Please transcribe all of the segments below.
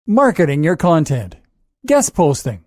Marketing your content. Guest posting.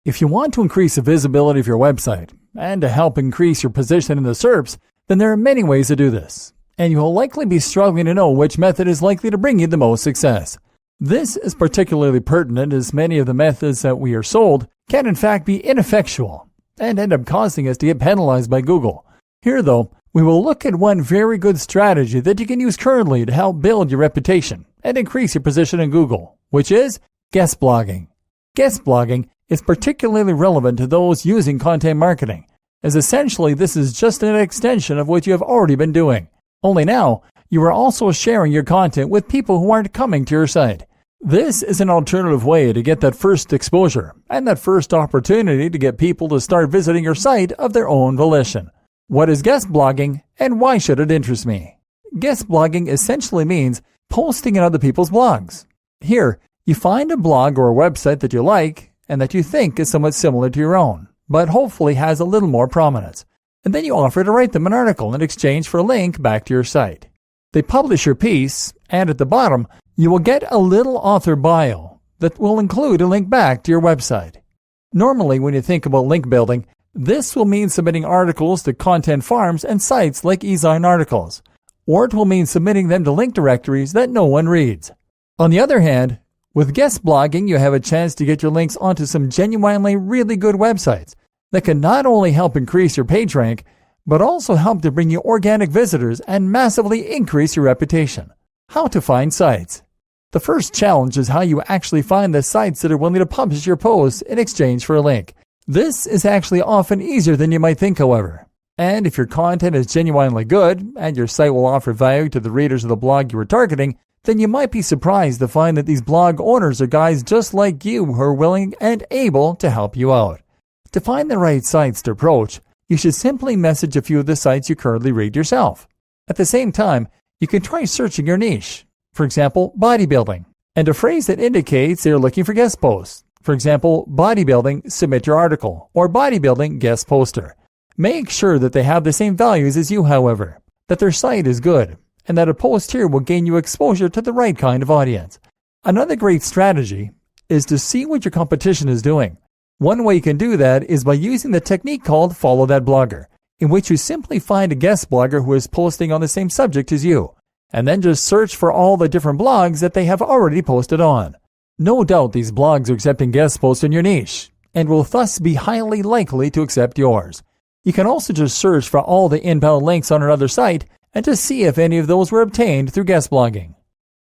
If you want to increase the visibility of your website and to help increase your position in the SERPs, then there are many ways to do this, and you will likely be struggling to know which method is likely to bring you the most success. This is particularly pertinent as many of the methods that we are sold can in fact be ineffectual and end up causing us to get penalized by Google. Here though, we will look at one very good strategy that you can use currently to help build your reputation and increase your position in Google, which is guest blogging. Guest blogging is particularly relevant to those using content marketing, as essentially this is just an extension of what you have already been doing. Only now, you are also sharing your content with people who aren't coming to your site. This is an alternative way to get that first exposure and that first opportunity to get people to start visiting your site of their own volition. What is guest blogging and why should it interest me? Guest blogging essentially means posting in other people's blogs. Here, you find a blog or a website that you like and that you think is somewhat similar to your own, but hopefully has a little more prominence. And then you offer to write them an article in exchange for a link back to your site. They publish your piece, and at the bottom, you will get a little author bio that will include a link back to your website. Normally, when you think about link building, this will mean submitting articles to content farms and sites like eZine Articles, or it will mean submitting them to link directories that no one reads. On the other hand, with guest blogging, you have a chance to get your links onto some genuinely really good websites that can not only help increase your page rank, but also help to bring you organic visitors and massively increase your reputation. How to find sites. The first challenge is how you actually find the sites that are willing to publish your posts in exchange for a link. This is actually often easier than you might think, however. And if your content is genuinely good and your site will offer value to the readers of the blog you are targeting, then you might be surprised to find that these blog owners are guys just like you who are willing and able to help you out. To find the right sites to approach, you should simply message a few of the sites you currently read yourself. At the same time, you can try searching your niche. For example, bodybuilding, and a phrase that indicates they are looking for guest posts. For example, bodybuilding, submit your article, or bodybuilding, guest poster. Make sure that they have the same values as you, however, that their site is good, and that a post here will gain you exposure to the right kind of audience. Another great strategy is to see what your competition is doing. One way you can do that is by using the technique called Follow That Blogger, in which you simply find a guest blogger who is posting on the same subject as you, and then just search for all the different blogs that they have already posted on. No doubt these blogs are accepting guest posts in your niche, and will thus be highly likely to accept yours. You can also just search for all the inbound links on another site and just see if any of those were obtained through guest blogging.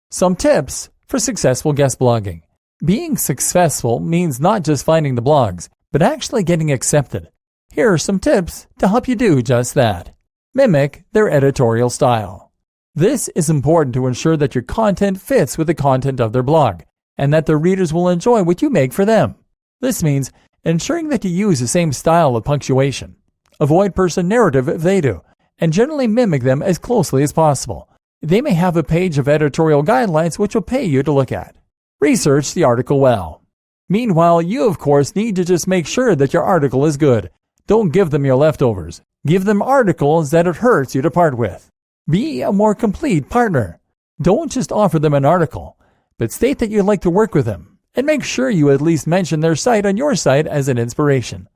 Some tips for successful guest blogging. Being successful means not just finding the blogs, but actually getting accepted. Here are some tips to help you do just that. Mimic their editorial style. This is important to ensure that your content fits with the content of their blog, and that their readers will enjoy what you make for them. This means ensuring that you use the same style of punctuation. Avoid person narrative if they do, and generally mimic them as closely as possible. They may have a page of editorial guidelines which will pay you to look at. Research the article well. Meanwhile, you of course need to just make sure that your article is good. Don't give them your leftovers. Give them articles that it hurts you to part with. Be a more complete partner. Don't just offer them an article, but state that you'd like to work with them, and make sure you at least mention their site on your site as an inspiration.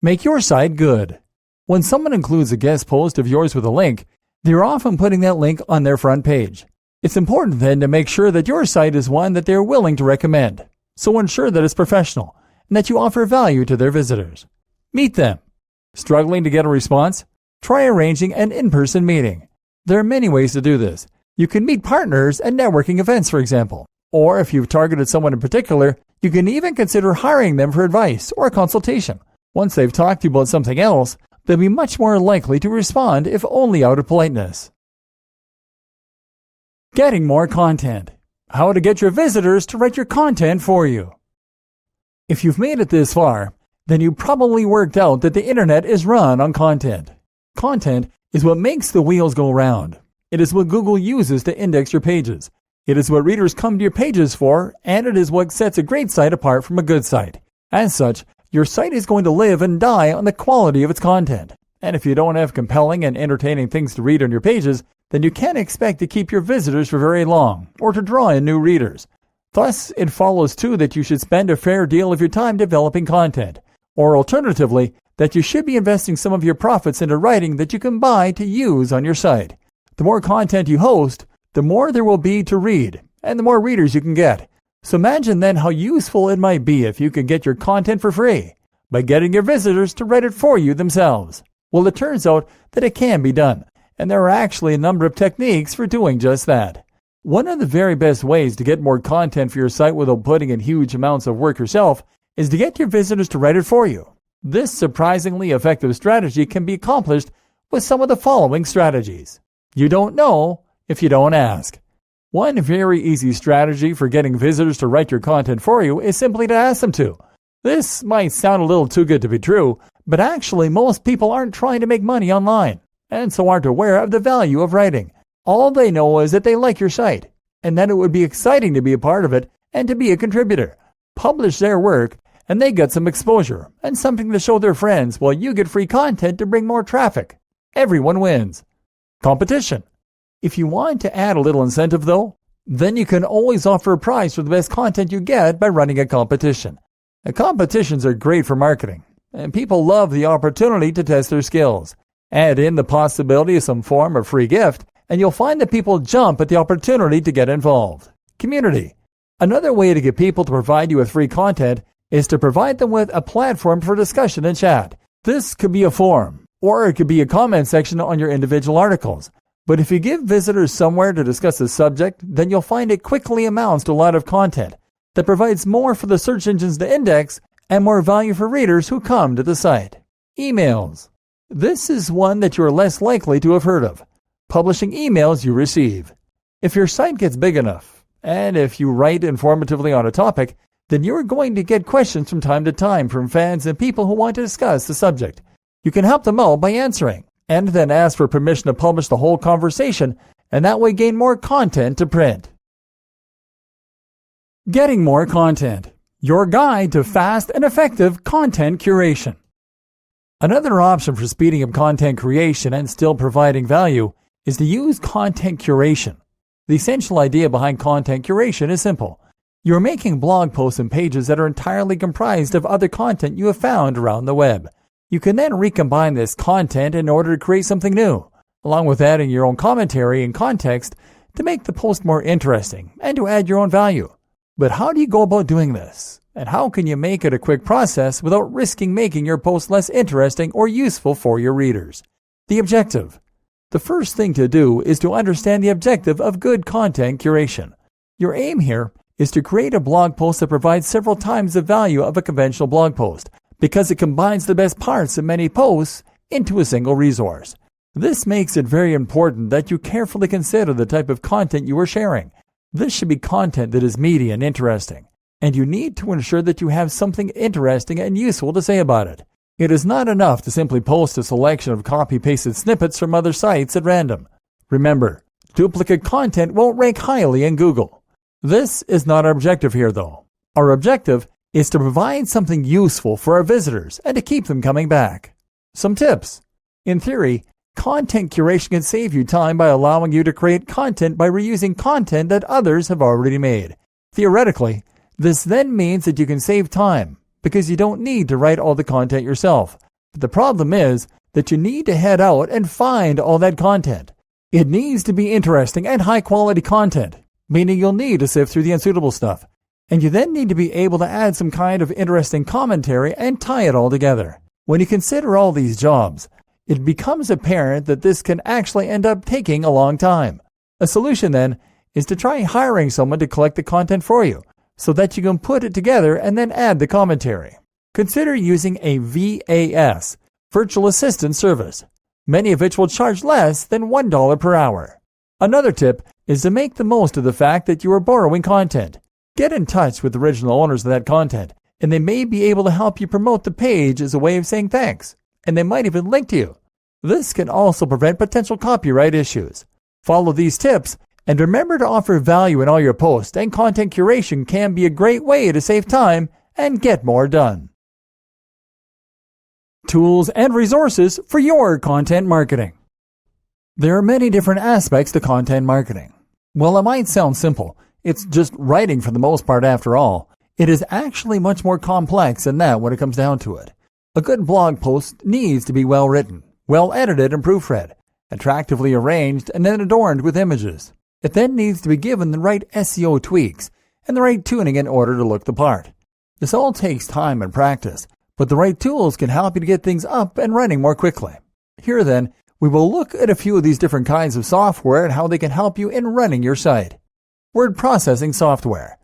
Make your site good. When someone includes a guest post of yours with a link, they're often putting that link on their front page. It's important then to make sure that your site is one that they're willing to recommend, so ensure that it's professional and that you offer value to their visitors. Meet them. Struggling to get a response? Try arranging an in-person meeting. There are many ways to do this. You can meet partners at networking events, for example. Or if you've targeted someone in particular, you can even consider hiring them for advice or a consultation. Once they've talked to you about something else, they'll be much more likely to respond if only out of politeness. Getting more content. How to get your visitors to write your content for you. If you've made it this far, then you probably worked out that the internet is run on content. Content is what makes the wheels go round. It is what Google uses to index your pages. It is what readers come to your pages for, and it is what sets a great site apart from a good site. As such, your site is going to live and die on the quality of its content. And if you don't have compelling and entertaining things to read on your pages, then you can't expect to keep your visitors for very long or to draw in new readers. Thus, it follows too that you should spend a fair deal of your time developing content, or alternatively, that you should be investing some of your profits into writing that you can buy to use on your site. The more content you host, the more there will be to read, and the more readers you can get. So imagine then how useful it might be if you could get your content for free by getting your visitors to write it for you themselves. Well, it turns out that it can be done, and there are actually a number of techniques for doing just that. One of the very best ways to get more content for your site without putting in huge amounts of work yourself is to get your visitors to write it for you. This surprisingly effective strategy can be accomplished with some of the following strategies. You don't know if you don't ask. One very easy strategy for getting visitors to write your content for you is simply to ask them to. This might sound a little too good to be true, but actually most people aren't trying to make money online, and so aren't aware of the value of writing. All they know is that they like your site, and that it would be exciting to be a part of it and to be a contributor. Publish their work, and they get some exposure and something to show their friends while you get free content to bring more traffic. Everyone wins. Competition. If you want to add a little incentive though, then you can always offer a prize for the best content you get by running a competition. Competitions are great for marketing, and people love the opportunity to test their skills. Add in the possibility of some form of free gift, and you'll find that people jump at the opportunity to get involved. Community. Another way to get people to provide you with free content is to provide them with a platform for discussion and chat. This could be a forum, or it could be a comment section on your individual articles. But if you give visitors somewhere to discuss a subject, then you'll find it quickly amounts to a lot of content that provides more for the search engines to index and more value for readers who come to the site. Emails. This is one that you are less likely to have heard of. Publishing emails you receive. If your site gets big enough, and if you write informatively on a topic, then you're going to get questions from time to time from fans and people who want to discuss the subject. You can help them out by answering, and then ask for permission to publish the whole conversation, and that way gain more content to print. Getting more content. Your guide to fast and effective content curation. Another option for speeding up content creation and still providing value is to use content curation. The essential idea behind content curation is simple. You're making blog posts and pages that are entirely comprised of other content you have found around the web. You can then recombine this content in order to create something new, along with adding your own commentary and context to make the post more interesting and to add your own value. But how do you go about doing this? And how can you make it a quick process without risking making your post less interesting or useful for your readers? The objective. The first thing to do is to understand the objective of good content curation. Your aim here is to create a blog post that provides several times the value of a conventional blog post, because it combines the best parts of many posts into a single resource. This makes it very important that you carefully consider the type of content you are sharing. This should be content that is meaty and interesting, and you need to ensure that you have something interesting and useful to say about it. It is not enough to simply post a selection of copy-pasted snippets from other sites at random. Remember, duplicate content won't rank highly in Google. This is not our objective here, though. Our objective is to provide something useful for our visitors and to keep them coming back. Some tips. In theory, content curation can save you time by allowing you to create content by reusing content that others have already made. Theoretically, this then means that you can save time because you don't need to write all the content yourself. But the problem is that you need to head out and find all that content. It needs to be interesting and high-quality content, meaning you'll need to sift through the unsuitable stuff. And you then need to be able to add some kind of interesting commentary and tie it all together. When you consider all these jobs, it becomes apparent that this can actually end up taking a long time. A solution then is to try hiring someone to collect the content for you, so that you can put it together and then add the commentary. Consider using a VAS, virtual assistant service, many of which will charge less than $1 per hour. Another tip is to make the most of the fact that you are borrowing content. Get in touch with the original owners of that content, and they may be able to help you promote the page as a way of saying thanks, and they might even link to you. This can also prevent potential copyright issues. Follow these tips, and remember to offer value in all your posts, and content curation can be a great way to save time and get more done. Tools and resources for your content marketing. There are many different aspects to content marketing. While it might sound simple, It's just writing for the most part after all. It is actually much more complex than that when it comes down to it. A good blog post needs to be well written, well edited and proofread, attractively arranged and then adorned with images. It then needs to be given the right SEO tweaks and the right tuning in order to look the part. This all takes time and practice, but the right tools can help you to get things up and running more quickly. Here then, we will look at a few of these different kinds of software and how they can help you in running your site. Word processing software.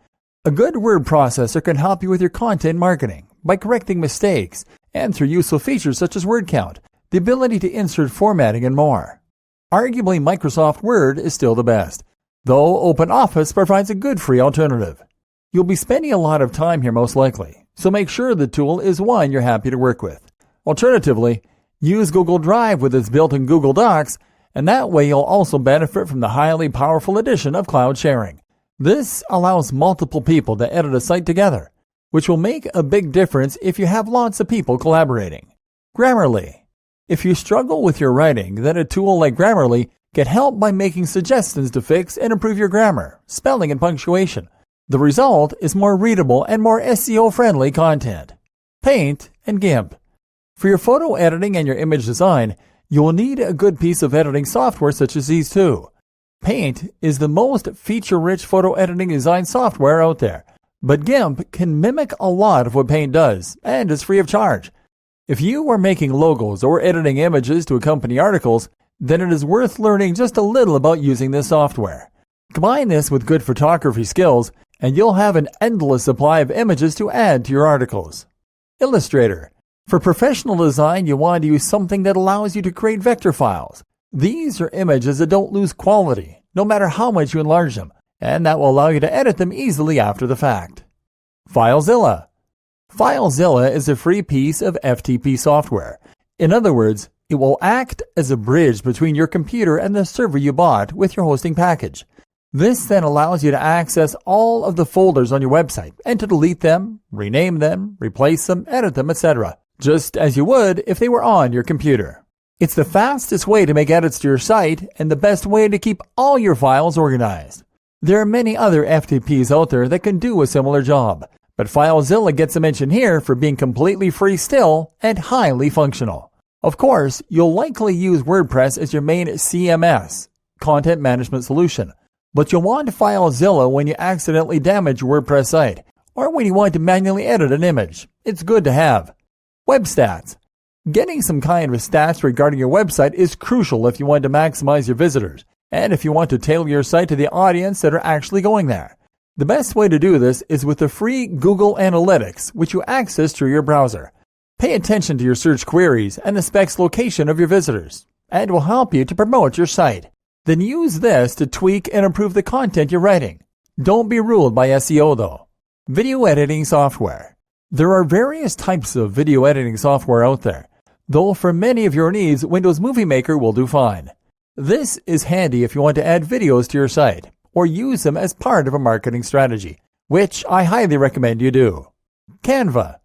A good word processor can help you with your content marketing by correcting mistakes and through useful features such as word count, the ability to insert formatting, and more. Arguably, Microsoft Word is still the best, though OpenOffice provides a good free alternative. You'll be spending a lot of time here most likely, so make sure the tool is one you're happy to work with. Alternatively, use Google Drive with its built-in Google Docs, and that way you'll also benefit from the highly powerful addition of cloud sharing. This allows multiple people to edit a site together, which will make a big difference if you have lots of people collaborating. Grammarly. If you struggle with your writing, then a tool like Grammarly can help by making suggestions to fix and improve your grammar, spelling, and punctuation. The result is more readable and more SEO-friendly content. Paint and GIMP. For your photo editing and your image design, you will need a good piece of editing software such as these two. Paint is the most feature-rich photo editing design software out there, but GIMP can mimic a lot of what Paint does and is free of charge. If you are making logos or editing images to accompany articles, then it is worth learning just a little about using this software. Combine this with good photography skills, and you'll have an endless supply of images to add to your articles. Illustrator. For professional design, you want to use something that allows you to create vector files. These are images that don't lose quality, no matter how much you enlarge them, and that will allow you to edit them easily after the fact. FileZilla. FileZilla is a free piece of FTP software. In other words, it will act as a bridge between your computer and the server you bought with your hosting package. This then allows you to access all of the folders on your website and to delete them, rename them, replace them, edit them, etc., just as you would if they were on your computer. It's the fastest way to make edits to your site and the best way to keep all your files organized. There are many other FTPs out there that can do a similar job, but FileZilla gets a mention here for being completely free still and highly functional. Of course, you'll likely use WordPress as your main CMS, content management solution, but you'll want FileZilla when you accidentally damage your WordPress site or when you want to manually edit an image. It's good to have. Web stats. Getting some kind of stats regarding your website is crucial if you want to maximize your visitors and if you want to tailor your site to the audience that are actually going there. The best way to do this is with the free Google Analytics, which you access through your browser. Pay attention to your search queries and the specs location of your visitors, and it will help you to promote your site. Then use this to tweak and improve the content you're writing. Don't be ruled by SEO though. Video editing software. There are various types of video editing software out there, though for many of your needs, Windows Movie Maker will do fine. This is handy if you want to add videos to your site or use them as part of a marketing strategy, which I highly recommend you do. Canva.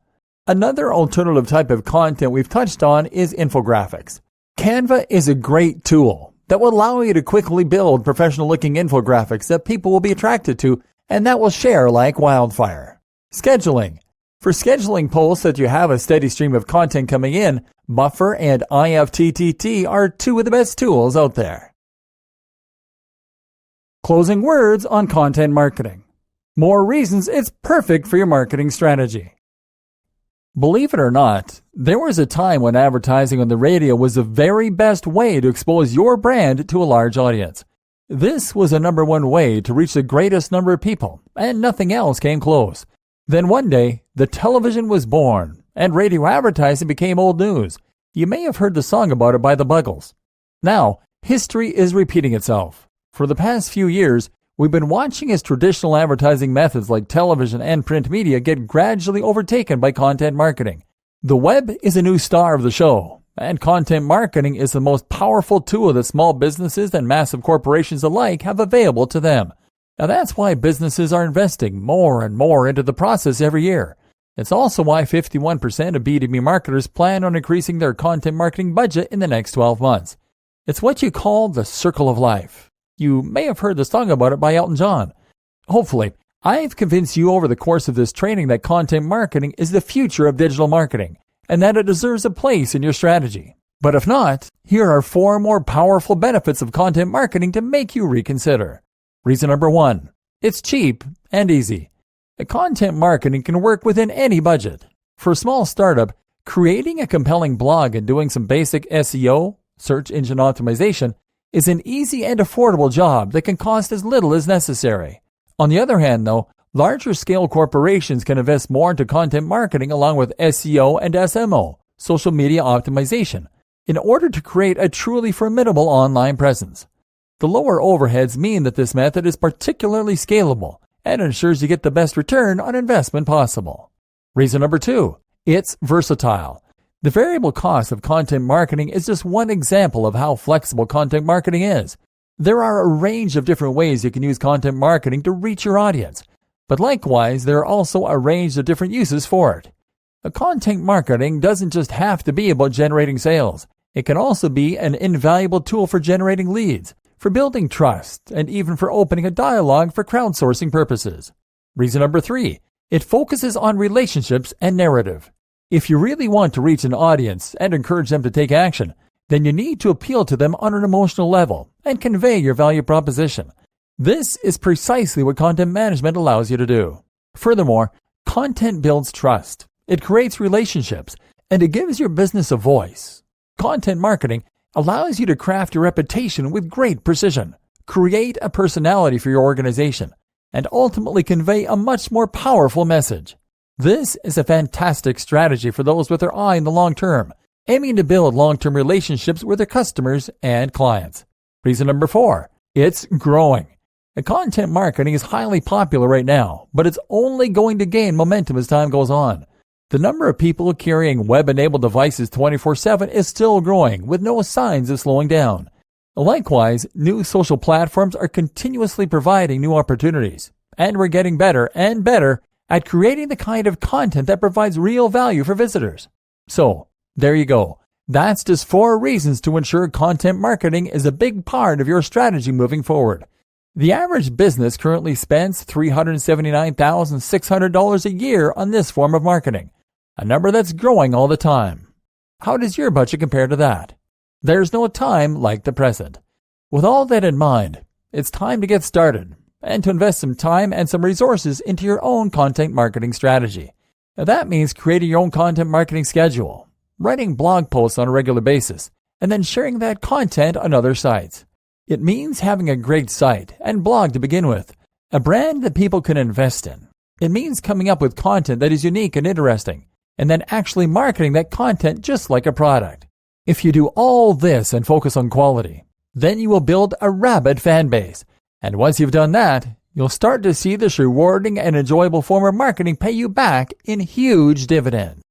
Another alternative type of content we've touched on is infographics. Canva is a great tool that will allow you to quickly build professional-looking infographics that people will be attracted to and that will share like wildfire. Scheduling. For scheduling posts that you have a steady stream of content coming in, Buffer and IFTTT are two of the best tools out there. Closing words on content marketing. More reasons it's perfect for your marketing strategy. Believe it or not, there was a time when advertising on the radio was the very best way to expose your brand to a large audience. This was the number one way to reach the greatest number of people, and nothing else came close. Then one day, the television was born, and radio advertising became old news. You may have heard the song about it by the Buggles. Now, history is repeating itself. For the past few years, we've been watching as traditional advertising methods like television and print media get gradually overtaken by content marketing. The web is a new star of the show, and content marketing is the most powerful tool that small businesses and massive corporations alike have available to them. Now that's why businesses are investing more and more into the process every year. It's also why 51% of B2B marketers plan on increasing their content marketing budget in the next 12 months. It's what you call the circle of life. You may have heard the song about it by Elton John. Hopefully, I've convinced you over the course of this training that content marketing is the future of digital marketing and that it deserves a place in your strategy. But if not, here are 4 more powerful benefits of content marketing to make you reconsider. Reason number 1, it's cheap and easy. Content marketing can work within any budget. For a small startup, creating a compelling blog and doing some basic SEO, search engine optimization, is an easy and affordable job that can cost as little as necessary. On the other hand, though, larger scale corporations can invest more into content marketing along with SEO and SMO, social media optimization, in order to create a truly formidable online presence. The lower overheads mean that this method is particularly scalable and ensures you get the best return on investment possible. Reason number 2, it's versatile. The variable cost of content marketing is just one example of how flexible content marketing is. There are a range of different ways you can use content marketing to reach your audience, but likewise, there are also a range of different uses for it. Content marketing doesn't just have to be about generating sales. It can also be an invaluable tool for generating leads, for building trust, and even for opening a dialogue for crowdsourcing purposes. Reason number 3, it focuses on relationships and narrative. If you really want to reach an audience and encourage them to take action, then you need to appeal to them on an emotional level and convey your value proposition. This is precisely what content management allows you to do. Furthermore, content builds trust. It creates relationships, and it gives your business a voice. Content marketing allows you to craft your reputation with great precision, create a personality for your organization, and ultimately convey a much more powerful message. This is a fantastic strategy for those with their eye in the long term, aiming to build long-term relationships with their customers and clients. Reason number 4, it's growing. Content marketing is highly popular right now, but it's only going to gain momentum as time goes on. The number of people carrying web-enabled devices 24/7 is still growing, with no signs of slowing down. Likewise, new social platforms are continuously providing new opportunities, and we're getting better and better at creating the kind of content that provides real value for visitors. So, there you go. That's just 4 reasons to ensure content marketing is a big part of your strategy moving forward. The average business currently spends $379,600 a year on this form of marketing, a number that's growing all the time. How does your budget compare to that? There's no time like the present. With all that in mind, it's time to get started and to invest some time and some resources into your own content marketing strategy. Now, that means creating your own content marketing schedule, writing blog posts on a regular basis, and then sharing that content on other sites. It means having a great site and blog to begin with, a brand that people can invest in. It means coming up with content that is unique and interesting, and then actually marketing that content just like a product. If you do all this and focus on quality, then you will build a rabid fan base. And once you've done that, you'll start to see this rewarding and enjoyable form of marketing pay you back in huge dividends.